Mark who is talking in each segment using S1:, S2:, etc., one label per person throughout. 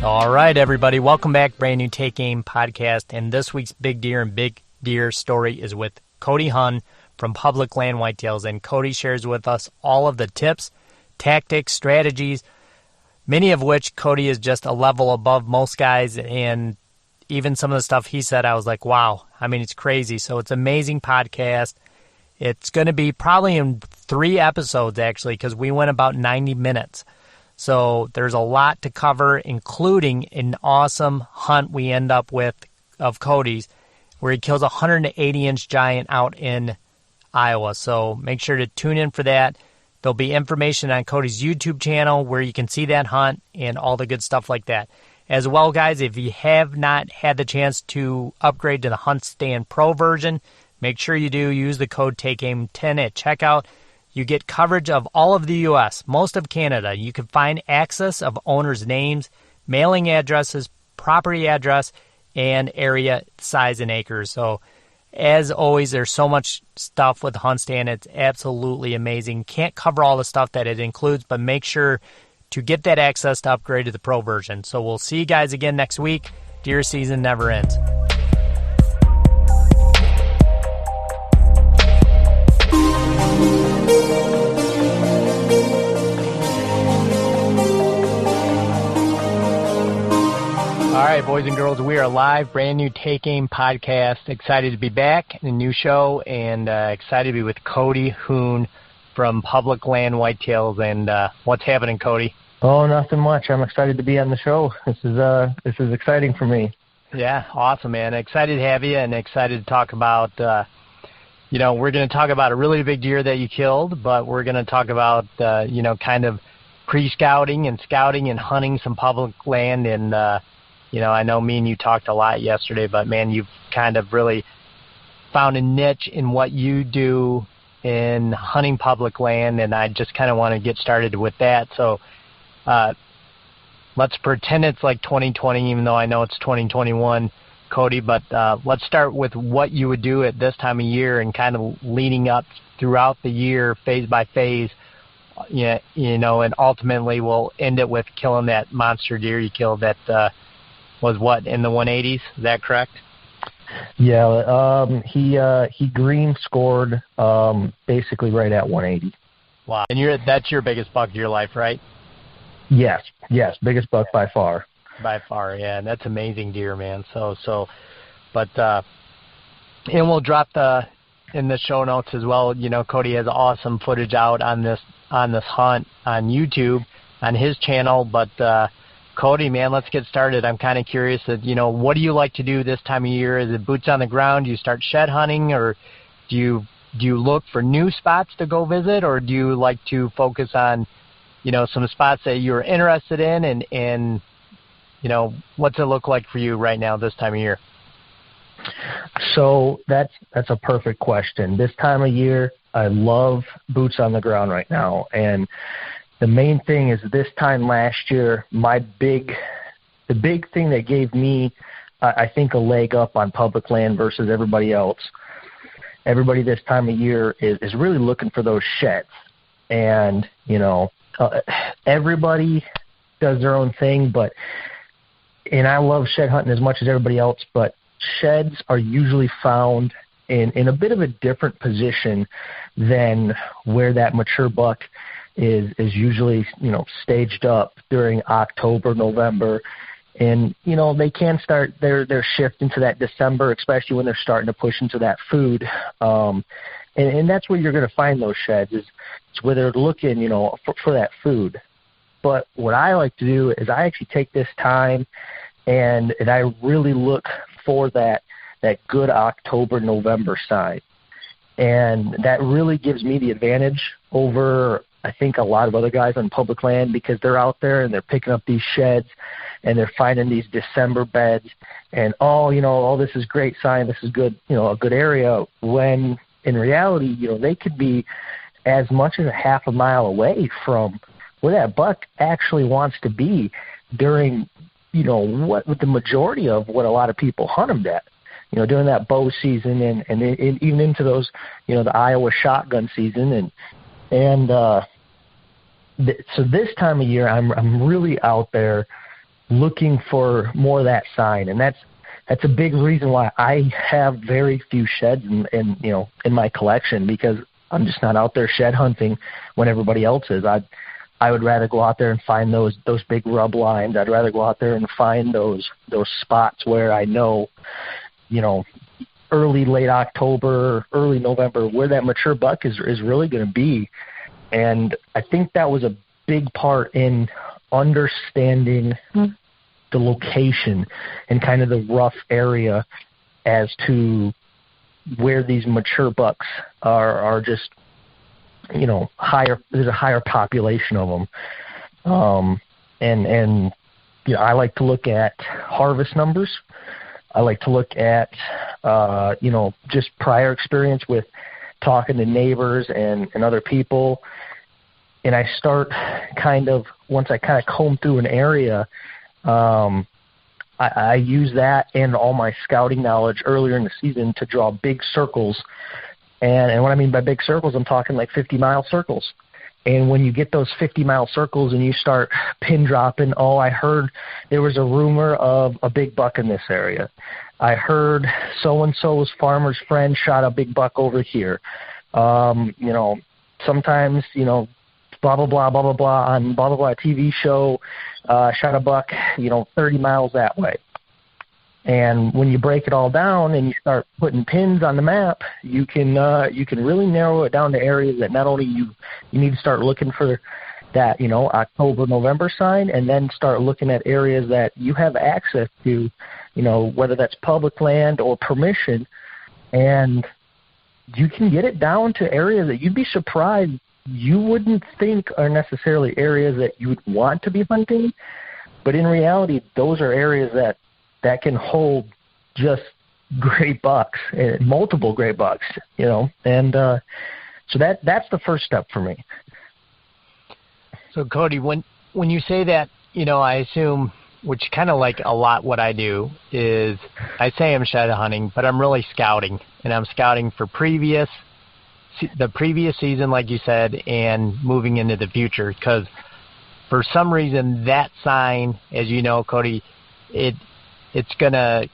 S1: All right, everybody. Welcome back. Brand new Take Aim podcast. And this week's Big Deer and Big Deer story is with Cody Huhn from Public Land Whitetails. And Cody shares with us all of the tips, tactics, strategies, many of which Cody is just a level above most guys. And even some of the stuff he said, I was like, wow. I mean, it's crazy. So it's an amazing podcast. It's going to be probably in 3 episodes, actually, because we went about 90 minutes. So there's a lot to cover, including an awesome hunt we end up with of Cody's, where he kills a 180-inch giant out in Iowa. So make sure to tune in for that. There'll be information on Cody's YouTube channel where you can see that hunt and all the good stuff like that. As well, guys, if you have not had the chance to upgrade to the Hunt Stand Pro version, make sure you do. Use the code TAKEAIM10 at checkout. You get coverage of all of the U.S., most of Canada. You can find access of owners' names, mailing addresses, property address, and area, size, and acres. So, as always, there's so much stuff with Hunt Stand. It's absolutely amazing. Can't cover all the stuff that it includes, but make sure to get that access to upgrade to the Pro version. So we'll see you guys again next week. Deer season never ends. All right, boys and girls, we are live, brand new Take Aim podcast. Excited to be back in a new show, and excited to be with Cody Huhn from Public Land Whitetails. And what's happening, Cody?
S2: Oh, nothing much. I'm excited to be on the show. This is exciting for me.
S1: Yeah, awesome, man. Excited to have you, and excited to talk about. We're going to talk about a really big deer that you killed, but we're going to talk about kind of pre-scouting and scouting and hunting some public land. And I know me and you talked a lot yesterday, but man, you've kind of really found a niche in what you do in hunting public land, and I just kind of want to get started with that. So let's pretend it's like 2020, even though I know it's 2021, Cody, but let's start with what you would do at this time of year and kind of leading up throughout the year, phase by phase, and ultimately we'll end it with killing that monster deer you killed that was what, in the 180s? Is that correct?
S2: Yeah, he green scored basically right at 180.
S1: Wow. And that's your biggest buck of your life, right?
S2: Yes, biggest buck by far.
S1: By far, yeah, and that's amazing deer, man. But and we'll drop in the show notes as well. Cody has awesome footage out on this hunt on YouTube on his channel. But Cody, man, let's get started. I'm kind of curious what do you like to do this time of year? Is it boots on the ground? Do you start shed hunting, or do you look for new spots to go visit, or do you like to focus on some spots that you're interested in, and what's it look like for you right now this time of year?
S2: So that's a perfect question. This time of year, I love boots on the ground right now, and the main thing is this time last year, the big thing that gave me, I think, a leg up on public land versus everybody else. Everybody this time of year is really looking for those sheds, and everybody does their own thing, and I love shed hunting as much as everybody else, but sheds are usually found in a bit of a different position than where that mature buck is usually, staged up during October, November. And, they can start their shift into that December, especially when they're starting to push into that food. And that's where you're going to find those sheds, is it's where they're looking, for that food. But what I like to do is I actually take this time and I really look for that good October, November sign. And that really gives me the advantage over, I think, a lot of other guys on public land, because they're out there and they're picking up these sheds and they're finding these December beds and, this is great sign, this is good, a good area, when in reality, they could be as much as a half a mile away from where that buck actually wants to be during, what the majority of what a lot of people hunt them at, during that bow season and even into those, the Iowa shotgun season. So this time of year, I'm really out there looking for more of that sign. And that's a big reason why I have very few sheds in my collection, because I'm just not out there shed hunting when everybody else is. I would rather go out there and find those big rub lines. I'd rather go out there and find those spots where I know, early, late October, early November, where that mature buck is really going to be. And I think that was a big part in understanding the location and kind of the rough area as to where these mature bucks are just, higher. There's a higher population of them. And I like to look at harvest numbers. I like to look at, just prior experience with talking to neighbors and other people. And I start once I comb through an area, I use that and all my scouting knowledge earlier in the season to draw big circles. And what I mean by big circles, I'm talking like 50-mile circles. And when you get those 50-mile circles and you start pin dropping, I heard there was a rumor of a big buck in this area. I heard so-and-so's farmer's friend shot a big buck over here. Sometimes, blah, blah, blah, blah, blah, blah, on blah, blah, blah TV show, shot a buck, 30 miles that way. And when you break it all down and you start putting pins on the map, you can really narrow it down to areas that not only you need to start looking for that, October, November sign, and then start looking at areas that you have access to, whether that's public land or permission, and you can get it down to areas that you'd be surprised you wouldn't think are necessarily areas that you would want to be hunting, but in reality, those are areas that can hold just great bucks, multiple great bucks, and so that's the first step for me.
S1: So Cody, when you say that, I assume, which kind of like a lot what I do, is I say I'm shed hunting, but I'm really scouting, and I'm scouting for the previous season, like you said, and moving into the future, because for some reason that sign, as you know, Cody, it's going to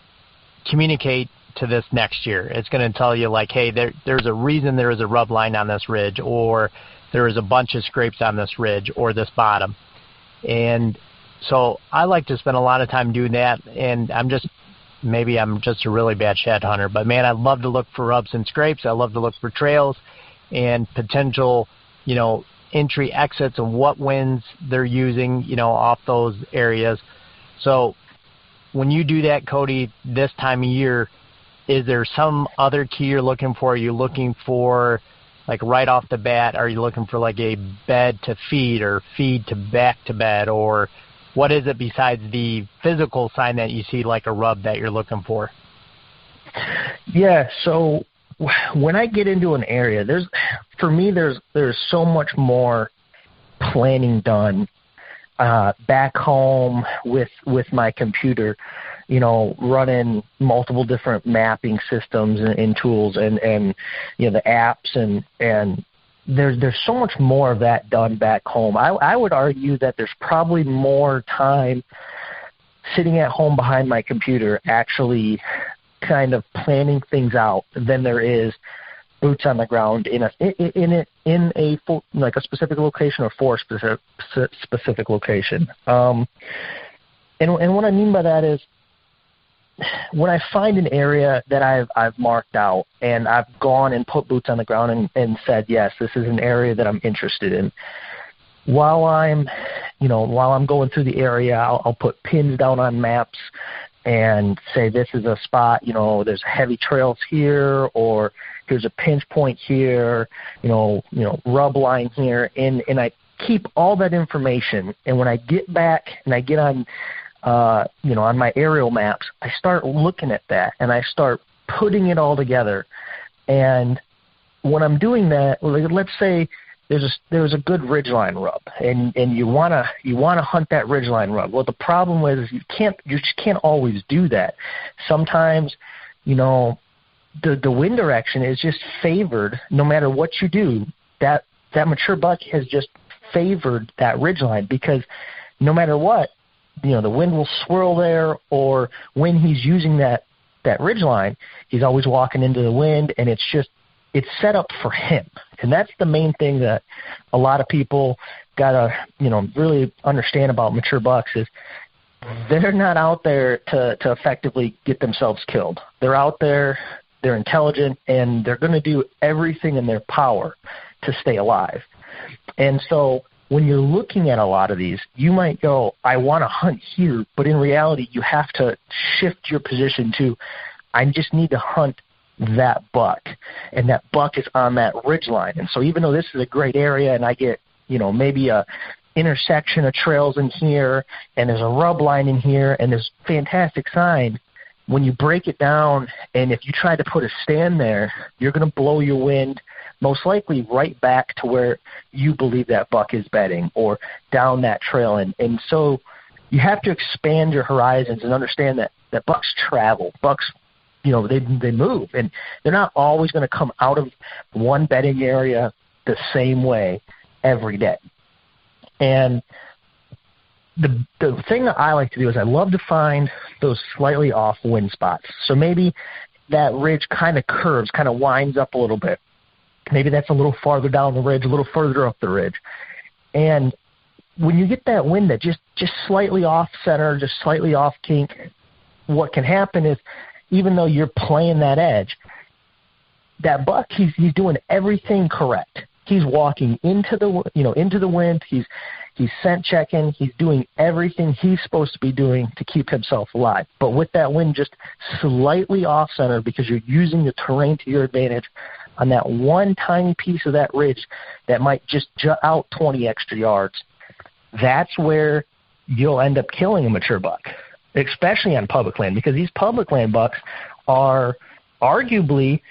S1: communicate to this next year. It's going to tell you, like, hey, there's a reason there is a rub line on this ridge, or there is a bunch of scrapes on this ridge or this bottom. And so I like to spend a lot of time doing that, and maybe I'm just a really bad shed hunter, but man, I love to look for rubs and scrapes. I love to look for trails and potential, entry exits and what winds they're using, off those areas. So when you do that, Cody, this time of year, is there some other key you're looking for? Are you looking for, like, right off the bat, are you looking for like a bed to feed or feed to back to bed, or what is it besides the physical sign that you see, like a rub, that you're looking for?
S2: Yeah, so when I get into an area, there's so much more planning done back home with my computer, running multiple different mapping systems and tools and the apps and there's so much more of that done back home. I would argue that there's probably more time sitting at home behind my computer actually kind of planning things out than there is boots on the ground in a like a specific location or for a specific location. And what I mean by that is, when I find an area that I've marked out and I've gone and put boots on the ground and said, yes, this is an area that I'm interested in. While I'm going through the area, I'll put pins down on maps and say, this is a spot, there's heavy trails here, or here's a pinch point here, rub line here, and I keep all that information. And when I get back and I get on, on my aerial maps, I start looking at that and I start putting it all together. And when I'm doing that, let's say there's a good ridgeline rub, and you wanna hunt that ridgeline rub. Well, the problem is you just can't always do that. Sometimes, the wind direction is just favored. No matter what you do, that mature buck has just favored that ridgeline, because no matter what, the wind will swirl there, or when he's using that ridge line, he's always walking into the wind, and it's set up for him. And that's the main thing that a lot of people got to, really understand about mature bucks is they're not out there to effectively get themselves killed. They're out there, they're intelligent, and they're going to do everything in their power to stay alive. And so when you're looking at a lot of these, you might go, I want to hunt here, but in reality, you have to shift your position to, I just need to hunt that buck, and that buck is on that ridge line. And so even though this is a great area and I get, maybe a intersection of trails in here, and there's a rub line in here, and there's fantastic sign, when you break it down, and if you try to put a stand there, you're going to blow your wind most likely right back to where you believe that buck is bedding, or down that trail. And so you have to expand your horizons and understand that bucks travel. Bucks, they move, and they're not always going to come out of one bedding area the same way every day. And the thing that I like to do is I love to find those slightly off wind spots. So maybe that ridge kind of curves, kind of winds up a little bit. Maybe that's a little farther down the ridge, a little further up the ridge. And when you get that wind that just slightly off center, just slightly off kink, what can happen is, even though you're playing that edge, that buck, he's doing everything correct. He's walking into the wind. He's scent checking. He's doing everything he's supposed to be doing to keep himself alive. But with that wind just slightly off center, because you're using the terrain to your advantage on that one tiny piece of that ridge that might just jut out 20 extra yards, that's where you'll end up killing a mature buck, especially on public land, because these public land bucks are arguably,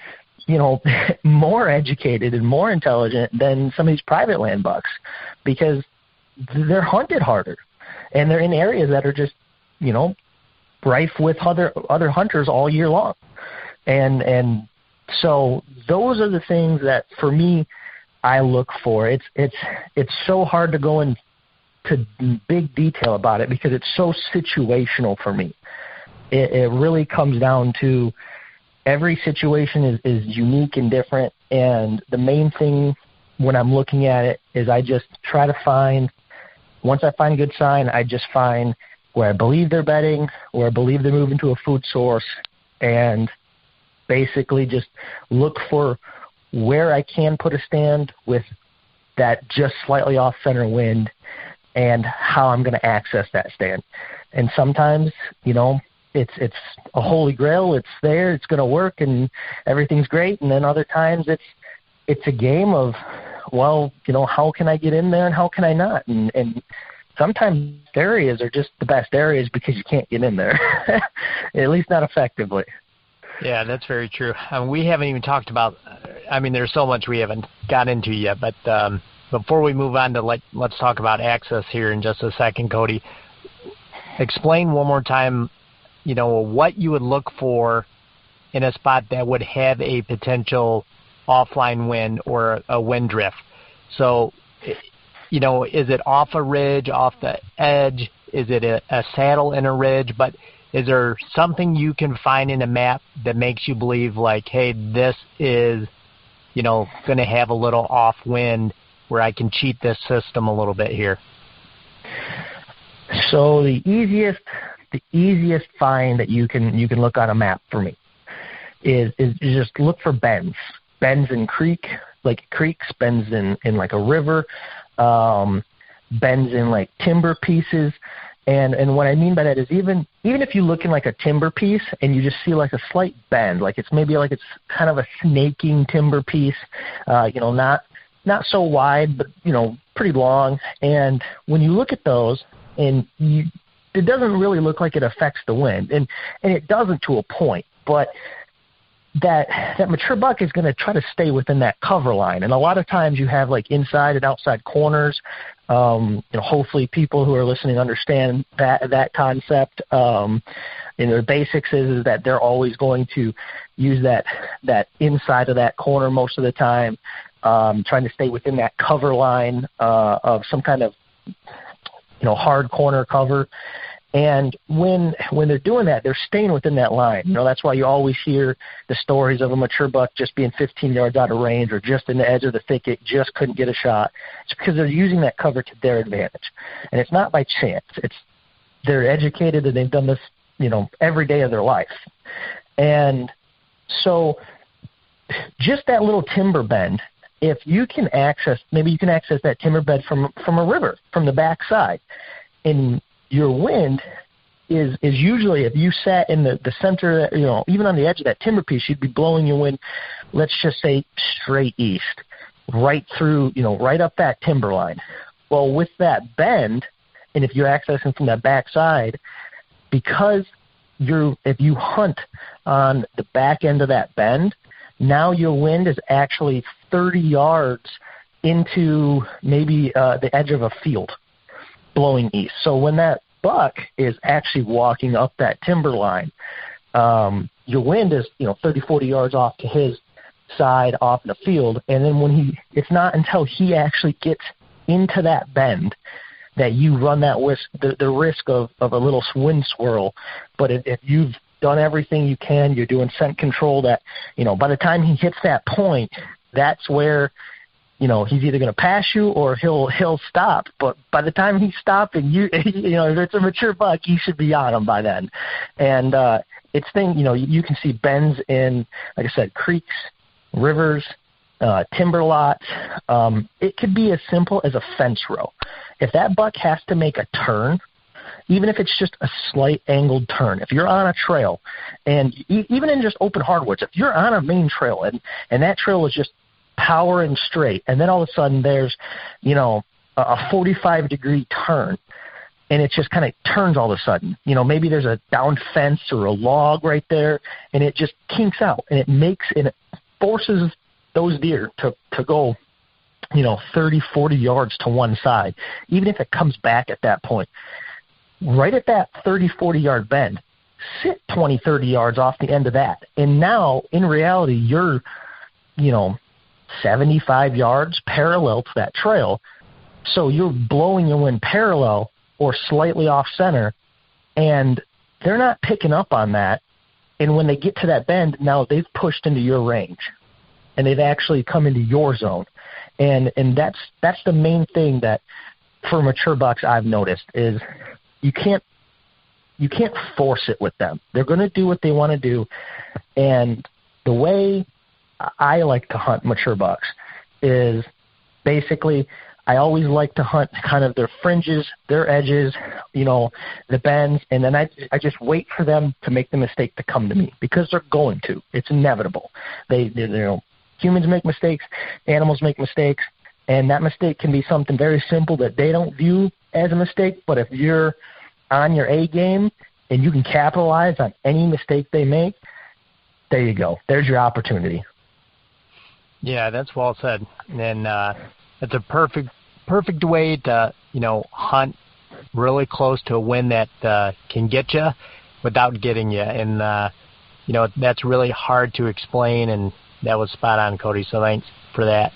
S2: more educated and more intelligent than some of these private land bucks, because they're hunted harder, and they're in areas that are just, rife with other hunters all year long. And so those are the things that, for me, I look for. It's so hard to go into big detail about it because it's so situational for me. It really comes down to every situation is unique and different, and the main thing when I'm looking at it is I just try to find, once I find a good sign, I just find where I believe they're bedding, where I believe they're moving to a food source, and basically just look for where I can put a stand with that just slightly off-center wind and how I'm going to access that stand. And sometimes, it's a holy grail. It's there. It's going to work, and everything's great. And then other times it's a game of, well, how can I get in there and how can I not? And sometimes areas are just the best areas because you can't get in there, at least not effectively.
S1: Yeah, that's very true. We haven't even talked about, there's so much we haven't got into yet, but before we move on to let's talk about access here in just a second, Cody, explain one more time, what you would look for in a spot that would have a potential offline wind or a wind drift. So, is it off a ridge, off the edge? Is it a saddle in a ridge? But is there something you can find in a map that makes you believe, like, hey, this is, going to have a little off wind where I can cheat this system a little bit here?
S2: So the easiest find that you can look on a map for me is just look for bends in creeks, bends in like a river, bends in like timber pieces. And what I mean by that is even if you look in like a timber piece and you just see like a slight bend, like it's kind of a snaking timber piece, not so wide, but pretty long. And when you look at those, and it doesn't really look like it affects the wind, and it doesn't to a point, but that mature buck is going to try to stay within that cover line. And a lot of times you have like inside and outside corners. Hopefully people who are listening understand that concept. The basics is that they're always going to use that inside of that corner most of the time, trying to stay within that cover line of some kind of hard corner cover. And when they're doing that, they're staying within that line. That's why you always hear the stories of a mature buck just being 15 yards out of range or just in the edge of the thicket, just couldn't get a shot. It's because they're using that cover to their advantage. And it's not by chance. They're educated and they've done this, every day of their life. And so just that little timber bend, if you can access that timber bed from a river, from the backside, and your wind is usually, if you sat in the center, even on the edge of that timber piece, you'd be blowing your wind, let's just say straight east, right through, right up that timber line. Well, with that bend, and if you're accessing from that backside, because if you hunt on the back end of that bend, now your wind is actually 30 yards into maybe the edge of a field, blowing east. So when that buck is actually walking up that timber line, your wind is 30, 40 yards off to his side off in the field, and then it's not until he actually gets into that bend that you run that the risk of a little wind swirl. But if you've done everything you can, you're doing scent control, that by the time he hits that point, that's where he's either going to pass you or he'll stop. But by the time he's stopping, if it's a mature buck, you should be on him by then. And you can see bends in, like I said, creeks, rivers, timber lots. It could be as simple as a fence row. If that buck has to make a turn, even if it's just a slight angled turn, if you're on a trail, and even in just open hardwoods, if you're on a main trail and that trail is just power and straight, and then all of a sudden there's a 45-degree turn, and it just kind of turns all of a sudden, maybe there's a downed fence or a log right there, and it just kinks out, and it forces those deer to go 30, 40 yards to one side, even if it comes back at that point. Right at that 30, 40-yard bend, sit 20, 30 yards off the end of that, and now in reality you're 75 yards parallel to that trail. So you're blowing your wind parallel or slightly off center, and they're not picking up on that. And when they get to that bend, now they've pushed into your range, and they've actually come into your zone. And that's the main thing that for mature bucks I've noticed is you can't force it with them. They're going to do what they want to do. And the way I like to hunt mature bucks is basically I always like to hunt kind of their fringes, their edges, the bends, and then I just wait for them to make the mistake to come to me, because they're going to. It's inevitable. Humans make mistakes, animals make mistakes, and that mistake can be something very simple that they don't view as a mistake. But if you're on your A game and you can capitalize on any mistake they make, there you go. There's your opportunity.
S1: Yeah, that's well said. And it's a perfect way to, hunt really close to a wind that can get you without getting you. And, that's really hard to explain, and that was spot on, Cody, so thanks for that.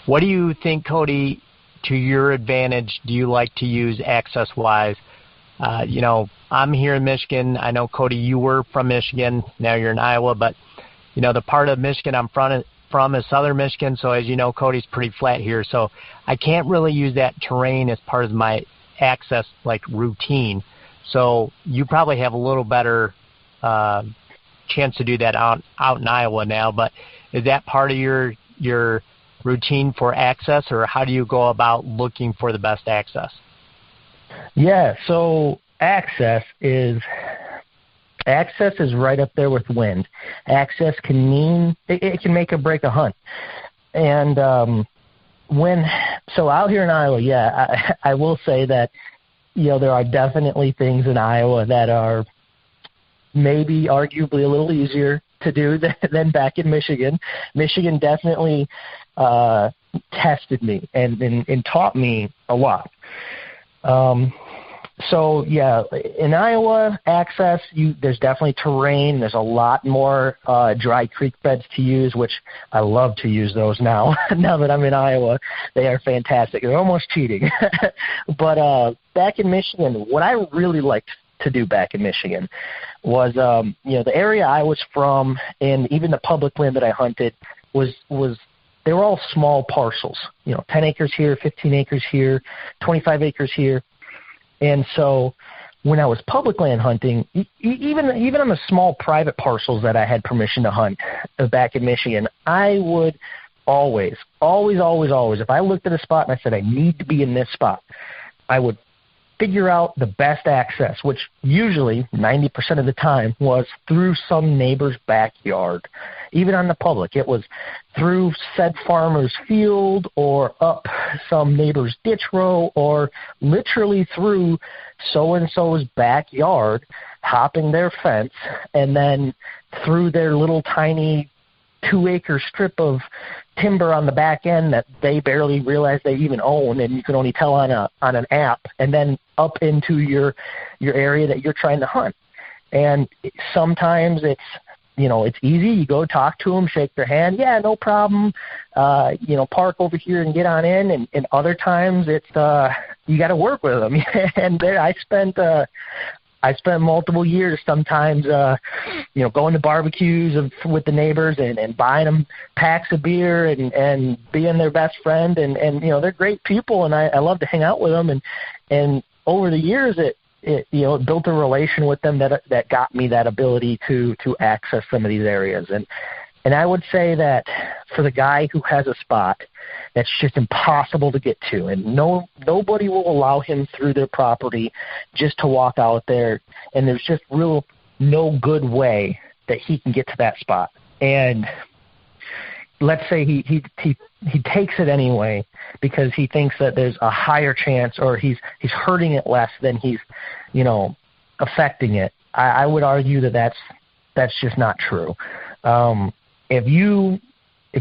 S1: What do you think, Cody, to your advantage, do you like to use access-wise? I'm here in Michigan. I know, Cody, you were from Michigan. Now you're in Iowa, but, the part of Michigan I'm from is southern Michigan, so as you know, Cody's pretty flat here, so I can't really use that terrain as part of my access, routine. So you probably have a little better chance to do that out in Iowa now, but is that part of your routine for access, or how do you go about looking for the best access?
S2: Yeah, so access is right up there with wind. Access can mean it can make or break a hunt. And so out here in Iowa, I will say that there are definitely things in Iowa that are maybe arguably a little easier to do than back in Michigan. Michigan definitely tested me and taught me a lot. So in Iowa, access, there's definitely terrain. There's a lot more dry creek beds to use, which I love to use those now. Now that I'm in Iowa, they are fantastic. They're almost cheating. But back in Michigan, what I really liked to do back in Michigan was, the area I was from and even the public land that I hunted was they were all small parcels, 10 acres here, 15 acres here, 25 acres here. And so when I was public land hunting, even on the small private parcels that I had permission to hunt back in Michigan, I would always, if I looked at a spot and I said, I need to be in this spot, I would figure out the best access, which usually 90% of the time was through some neighbor's backyard. Even on the public, it was through said farmer's field or up some neighbor's ditch row or literally through so-and-so's backyard, hopping their fence, and then through their little tiny 2-acre strip of timber on the back end that they barely realize they even own, and you can only tell on an app, and then up into your area that you're trying to hunt. And sometimes it's easy. You go talk to them, shake their hand. Yeah, no problem. Park over here and get on in. And other times it's you got to work with them. And there I spent multiple years sometimes, going to barbecues with the neighbors and buying them packs of beer and being their best friend. And they're great people, and I love to hang out with them. And over the years, it built a relation with them that got me that ability to access some of these areas. And I would say that for the guy who has a spot that's just impossible to get to, and nobody will allow him through their property just to walk out there, and there's just no good way that he can get to that spot. And let's say he takes it anyway because he thinks that there's a higher chance, or he's hurting it less than he's affecting it. I would argue that that's just not true. If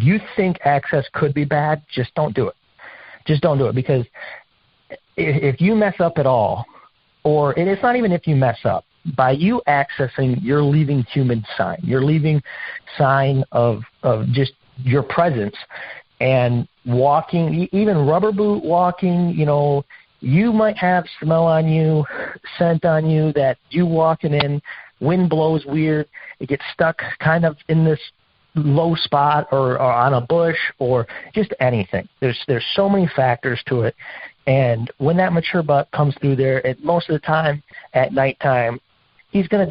S2: you think access could be bad, just don't do it. Just don't do it, because if you mess up at all, and it's not even if you mess up, by you accessing, you're leaving human sign. You're leaving sign of just your presence. And walking, even rubber boot walking, you might have smell on you, scent on you that you walking in, wind blows weird, it gets stuck kind of in this low spot or on a bush or just anything. There's so many factors to it. And when that mature buck comes through there, most of the time at nighttime, he's gonna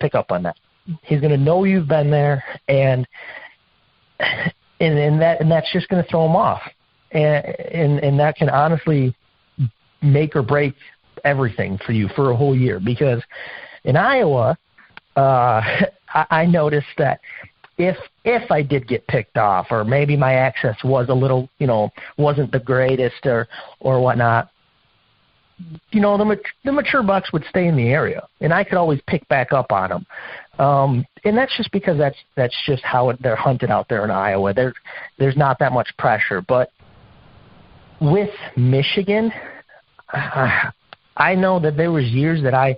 S2: pick up on that. He's gonna know you've been there, and that's just gonna throw him off. And that can honestly make or break everything for you for a whole year. Because in Iowa, I noticed that if I did get picked off, or maybe my access was a little, wasn't the greatest or whatnot, the mature bucks would stay in the area, and I could always pick back up on them. And that's just because that's just how they're hunted out there in Iowa. There's not that much pressure. But with Michigan, I know that there was years that I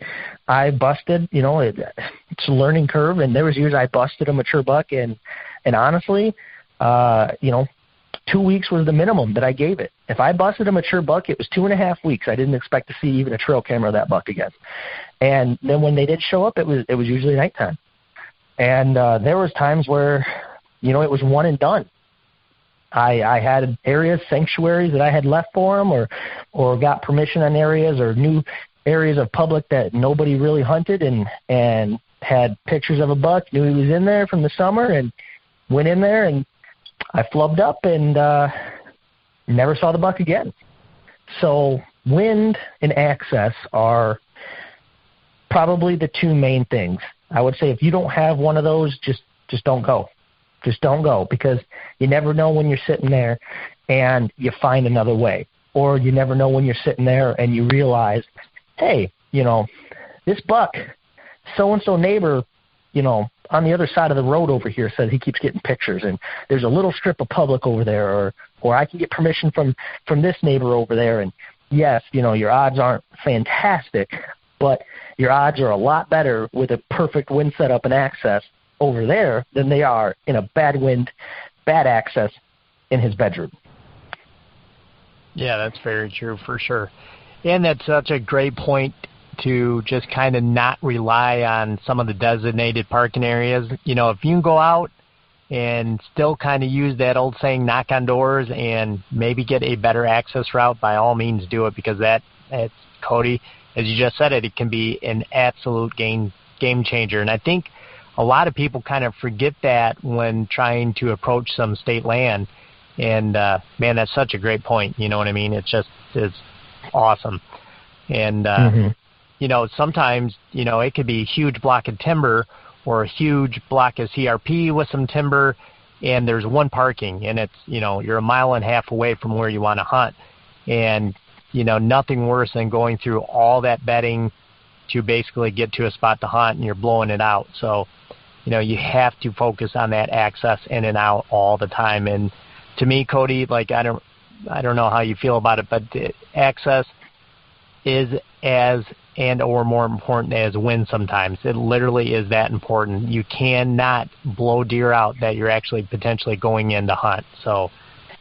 S2: busted, it's a learning curve, and there was years I busted a mature buck, and honestly, 2 weeks was the minimum that I gave it. If I busted a mature buck, it was 2.5 weeks. I didn't expect to see even a trail camera of that buck again. And then when they did show up, it was usually nighttime. And there was times where, it was one and done. I had areas, sanctuaries that I had left for them, or got permission on areas or new areas of public that nobody really hunted, and had pictures of a buck, knew he was in there from the summer, and went in there, and I flubbed up and never saw the buck again. So wind and access are probably the two main things. I would say if you don't have one of those, just don't go. Just don't go, because you never know when you're sitting there and you find another way. Or you never know when you're sitting there and you realize, hey, this buck, so-and-so neighbor, on the other side of the road over here says he keeps getting pictures, and there's a little strip of public over there, or I can get permission from this neighbor over there. And yes, your odds aren't fantastic, but your odds are a lot better with a perfect wind setup and access over there than they are in a bad wind, bad access in his bedroom.
S1: Yeah, that's very true for sure. And that's such a great point. to just kind of not rely on some of the designated parking areas. You know, if you can go out and still kind of use that old saying, knock on doors, and maybe get a better access route, by all means do it, because it's Cody, as you just said it can be an absolute game changer. And I think a lot of people kind of forget that when trying to approach some state land. And, man, that's such a great point. You know what I mean? It's awesome. And, you know, sometimes, you know, it could be a huge block of timber or a huge block of CRP with some timber, and there's one parking, and it's, you know, you're a mile and a half away from where you want to hunt. And, you know, nothing worse than going through all that bedding to basically get to a spot to hunt, and you're blowing it out. So, you know, you have to focus on that access in and out all the time. And to me, Cody, like, I don't know how you feel about it, but access is as and or more important as win sometimes. It literally is that important. You cannot blow deer out that you're actually potentially going in to hunt. So,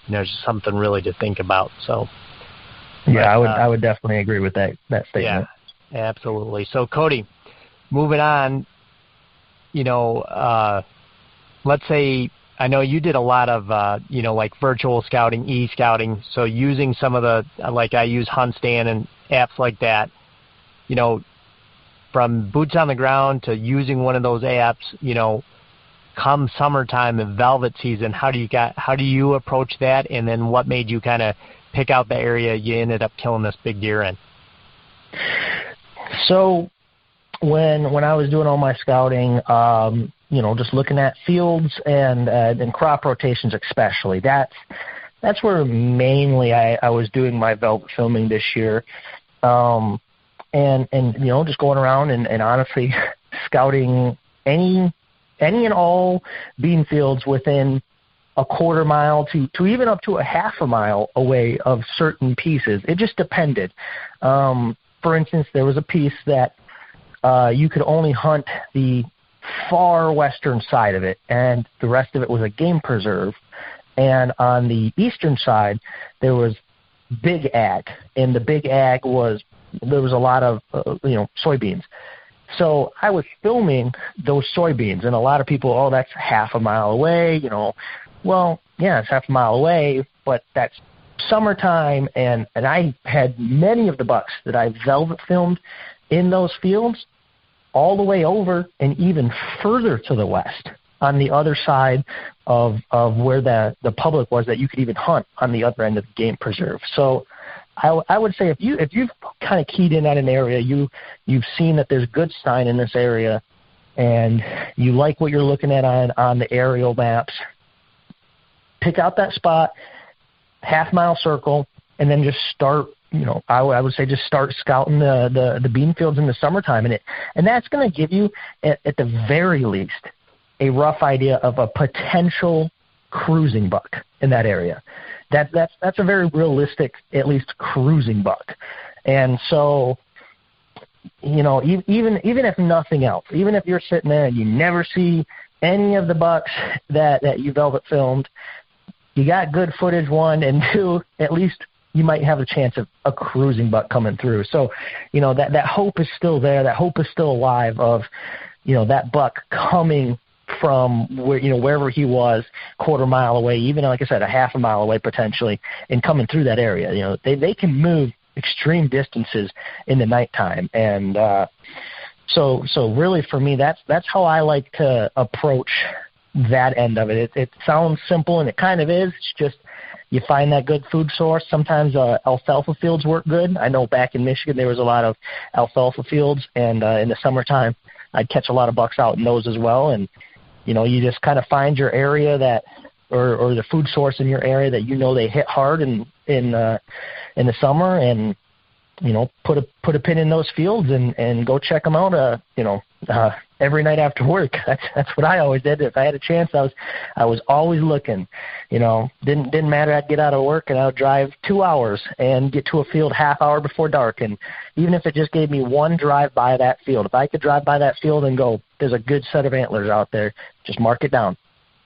S1: you know, it's just something really to think about. So,
S2: yeah, I would definitely agree with that statement.
S1: Yeah, absolutely. So, Cody, moving on, you know, let's say, I know you did a lot of, you know, like virtual scouting, e-scouting, so using some of the, like I use HuntStand and apps like that, you know, from boots on the ground to using one of those apps, you know, come summertime and velvet season, how do you approach that? And then what made you kind of pick out the area you ended up killing this big deer in?
S2: So when I was doing all my scouting, you know, just looking at fields and crop rotations especially, that's where mainly I was doing my velvet filming this year. And you know, just going around and honestly scouting any and all bean fields within a quarter mile to even up to a half a mile away of certain pieces. It just depended. For instance, there was a piece that you could only hunt the far western side of it, and the rest of it was a game preserve. And on the eastern side, there was big ag, and the big ag there was a lot of you know, soybeans. So I was filming those soybeans, and a lot of people, oh, that's half a mile away, you know. Well, yeah, it's half a mile away, but that's summertime, and I had many of the bucks that I velvet filmed in those fields all the way over and even further to the west on the other side of where the public was that you could even hunt on the other end of the game preserve. So I would say if you've kind of keyed in at an area, you've seen that there's good sign in this area, and you like what you're looking at on the aerial maps, pick out that spot, half-mile circle, and then just start, you know, I would say just start scouting the bean fields in the summertime. And that's going to give you, at the very least, a rough idea of a potential cruising buck in that area. That's a very realistic, at least, cruising buck. And so, you know, even if nothing else, even if you're sitting there and you never see any of the bucks that you velvet filmed, you got good footage, one, and two, at least you might have a chance of a cruising buck coming through. So, you know, that hope is still there. That hope is still alive of, you know, that buck coming from where, you know, wherever he was, quarter mile away, even like I said, a half a mile away potentially, and coming through that area. You know, they can move extreme distances in the nighttime, and so really for me, that's how I like to approach that end of it. It sounds simple, and it kind of is. It's just you find that good food source. Sometimes alfalfa fields work good. I know back in Michigan there was a lot of alfalfa fields, and in the summertime I'd catch a lot of bucks out in those as well. And you know, you just kind of find your area that, or the food source in your area that you know they hit hard in the summer, and you know, put a pin in those fields and go check them out. You know, every night after work. That's what I always did. If I had a chance, I was always looking. You know, didn't matter. I'd get out of work and I would drive 2 hours and get to a field half hour before dark. And even if it just gave me one drive by that field, if I could drive by that field and go, there's a good set of antlers out there, just mark it down.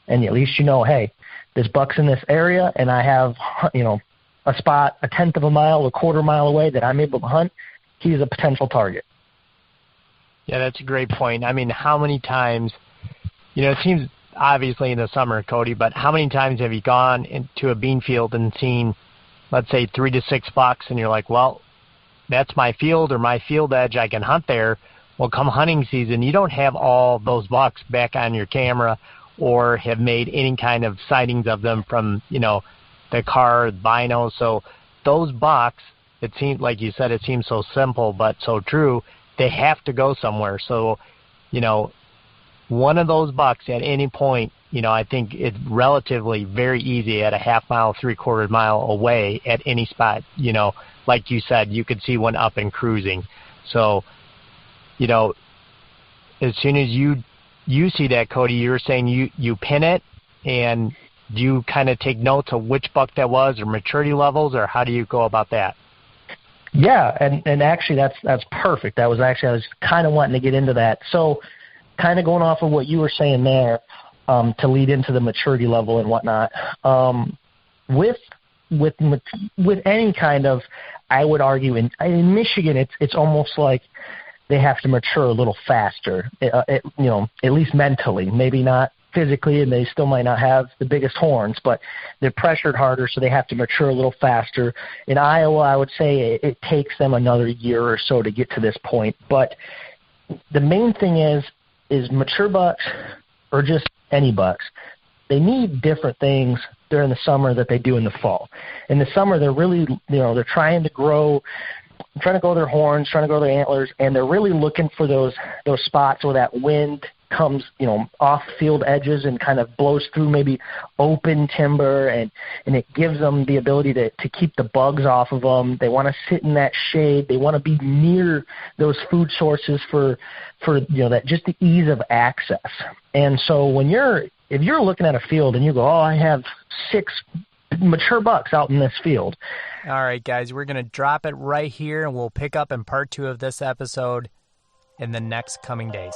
S2: And at least you know, hey, there's bucks in this area, and I have, you know, a spot a tenth of a mile, a quarter mile away that I'm able to hunt. He's a potential target.
S1: Yeah, that's a great point. I mean, how many times, it seems obviously in the summer, Cody, but how many times have you gone into a bean field and seen, let's say, 3 to 6 bucks, and you're like, well, that's my field or my field edge, I can hunt there. Well, come hunting season, you don't have all those bucks back on your camera or have made any kind of sightings of them from, the car, bino. So those bucks, it seems, like you said, it seems so simple but so true, they have to go somewhere. So, one of those bucks at any point, I think it's relatively very easy at a half mile, 3/4 mile away at any spot. Like you said, you could see one up and cruising. So, as soon as you see that, Cody, you were saying you pin it, and do you kind of take notes of which buck that was or maturity levels, or how do you go about that?
S2: Yeah, and actually that's perfect. I was kind of wanting to get into that. So kind of going off of what you were saying there, to lead into the maturity level and whatnot. With any kind of, I would argue in Michigan, it's almost like they have to mature a little faster, at least mentally, maybe not physically, and they still might not have the biggest horns, but they're pressured harder, so they have to mature a little faster. In Iowa, I would say it takes them another year or so to get to this point. But the main thing is mature bucks, or just any bucks, they need different things during the summer that they do in the fall. In the summer, they're really, they're trying to grow their horns, trying to grow their antlers, and they're really looking for those spots where that wind comes, off field edges and kind of blows through maybe open timber, and it gives them the ability to keep the bugs off of them. They want to sit in that shade. They want to be near those food sources for that, just the ease of access. And so if you're looking at a field and you go, oh, I have 6 mature bucks out in this field.
S1: All right, guys, we're going to drop it right here, and we'll pick up in part 2 of this episode in the next coming days.